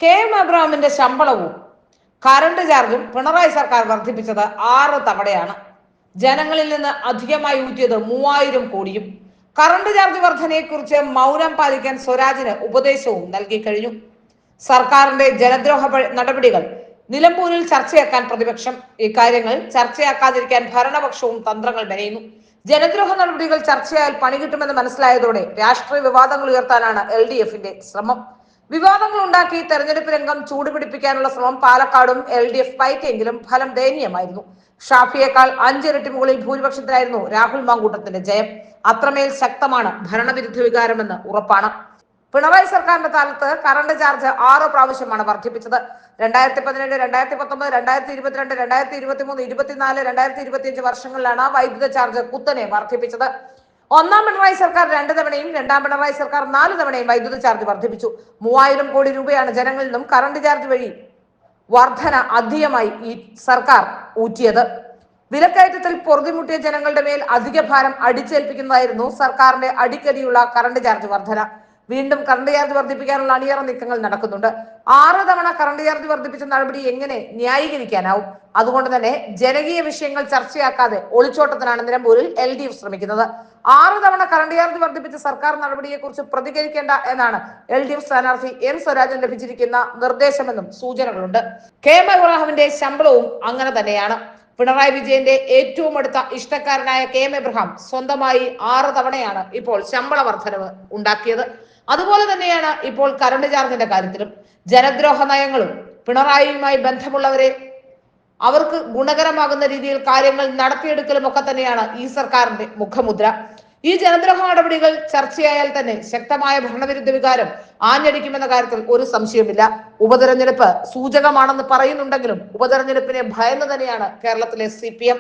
K M. എബ്രഹാമിന്റെ ശമ്പളവും current ചാർജും പിണറായി സർക്കാർ വർദ്ധിപ്പിച്ചത് 6 തവണയാണ്. ജനങ്ങളിൽ നിന്ന് അധികമായി ഊറ്റിയത് 3000 കോടിയും. കറണ്ട് ചാർജ് വർധനയെക്കുറിച്ച് മൗനം പാലിക്കാൻ സ്വരാജിന് ഉപദേശവും നൽകി കഴിഞ്ഞു. സർക്കാരിന്റെ ജനദ്രോഹ നടപടികൾ നിലമ്പൂരിൽ ചർച്ചയാക്കാൻ പ്രതിപക്ഷം. ഇക്കാര്യങ്ങൾ ചർച്ചയാക്കാതിരിക്കാൻ ഭരണപക്ഷവും തന്ത്രങ്ങൾ മെനയുന്നു. ജനദ്രോഹ നടപടികൾ ചർച്ചയായാൽ പണി കിട്ടുമെന്ന് മനസ്സിലായതോടെ രാഷ്ട്രീയ വിവാദങ്ങൾ ഉയർത്താനാണ് LDFന്റെ ശ്രമം. വിവാദങ്ങൾ ഉണ്ടാക്കി തെരഞ്ഞെടുപ്പ് രംഗം ചൂടുപിടിപ്പിക്കാനുള്ള ശ്രമം പാലക്കാടും LDF പയറ്റിയെങ്കിലും ഫലം ദയനീയമായിരുന്നു. ഷാഫിയേക്കാൾ 5 ഇരട്ടി മുകളിൽ ഭൂരിപക്ഷത്തിലായിരുന്നു രാഹുൽ മാങ്കൂട്ടത്തിന്റെ ജയം. അത്രമേൽ ശക്തമാണ് ഭരണവിരുദ്ധ വികാരമെന്ന് ഉറപ്പാണ്. പിണറായി സർക്കാരിന്റെ കാലത്ത് കറണ്ട് ചാർജ് 6 പ്രാവശ്യമാണ് വർദ്ധിപ്പിച്ചത്. 2017, 2019, 2022, 2023, 24, 2025 വർഷങ്ങളിലാണ് വൈദ്യുത ചാർജ് കുത്തനെ വർദ്ധിപ്പിച്ചത്. ഒന്നാം പിണറായി സർക്കാർ 2 തവണയും, രണ്ടാം പിണറായി സർക്കാർ 4 തവണയും വൈദ്യുത ചാർജ് വർദ്ധിപ്പിച്ചു. 3000 കോടി രൂപയാണ് ജനങ്ങളിൽ നിന്നും കറണ്ട് ചാർജ് വഴി വർധന അധികമായി ഈ സർക്കാർ ഊറ്റിയത്. വിലക്കയറ്റത്തിൽ പൊറുതിമുട്ടിയ ജനങ്ങളുടെ മേൽ അധിക ഭാരം അടിച്ചേൽപ്പിക്കുന്നതായിരുന്നു സർക്കാരിന്റെ അടിക്കടിയുള്ള കറണ്ട് ചാർജ് വർധന. വീണ്ടും കറണ്ട് ചാർജ് വർദ്ധിപ്പിക്കാനുള്ള അണിയറ നീക്കങ്ങൾ നടക്കുന്നുണ്ട്. 6 തവണ കറണ്ട് ചാർജ് വർദ്ധിപ്പിച്ച നടപടി എങ്ങനെ ന്യായീകരിക്കാനാവും? അതുകൊണ്ട് തന്നെ ജനകീയ വിഷയങ്ങൾ ചർച്ചയാക്കാതെ ഒളിച്ചോട്ടത്തിനാണ് നിലമ്പൂരിൽ LDF ശ്രമിക്കുന്നത്. 6 തവണ കറണ്ട് ചാർജ് വർദ്ധിപ്പിച്ച സർക്കാർ നടപടിയെ കുറിച്ച് പ്രതികരിക്കേണ്ട എന്നാണ് LDF സ്ഥാനാർത്ഥി M സ്വരാജിന് ലഭിച്ചിരിക്കുന്ന നിർദ്ദേശമെന്നും സൂചനകളുണ്ട്. കെ.എം. എബ്രഹാമിന്റെ ശമ്പളവും അങ്ങനെ തന്നെയാണ്. പിണറായി വിജയന്റെ ഏറ്റവും അടുത്ത ഇഷ്ടക്കാരനായ കെ.എം. എബ്രഹാം സ്വന്തമായി 6 തവണയാണ് ഇപ്പോൾ ശമ്പള വർധനവ് ഉണ്ടാക്കിയത്. അതുപോലെ തന്നെയാണ് ഇപ്പോൾ കറണ്ട് ചാർജിന്റെ കാര്യത്തിലും. ജനദ്രോഹ നയങ്ങളും പിണറായിയുമായി ബന്ധമുള്ളവരെ അവർക്ക് ഗുണകരമാകുന്ന രീതിയിൽ കാര്യങ്ങൾ നടത്തിയെടുക്കലും ഒക്കെ തന്നെയാണ് ഈ സർക്കാരിന്റെ മുഖമുദ്ര. ഈ ജനദ്രോഹ നടപടികൾ ചർച്ചയായാൽ തന്നെ ശക്തമായ ഭരണവിരുദ്ധ വികാരം ആഞ്ഞടിക്കുമെന്ന കാര്യത്തിൽ ഒരു സംശയമില്ല. ഉപതെരഞ്ഞെടുപ്പ് സൂചകമാണെന്ന് പറയുന്നുണ്ടെങ്കിലും ഉപതെരഞ്ഞെടുപ്പിനെ ഭയന്ന് തന്നെയാണ് കേരളത്തിലെ CPM.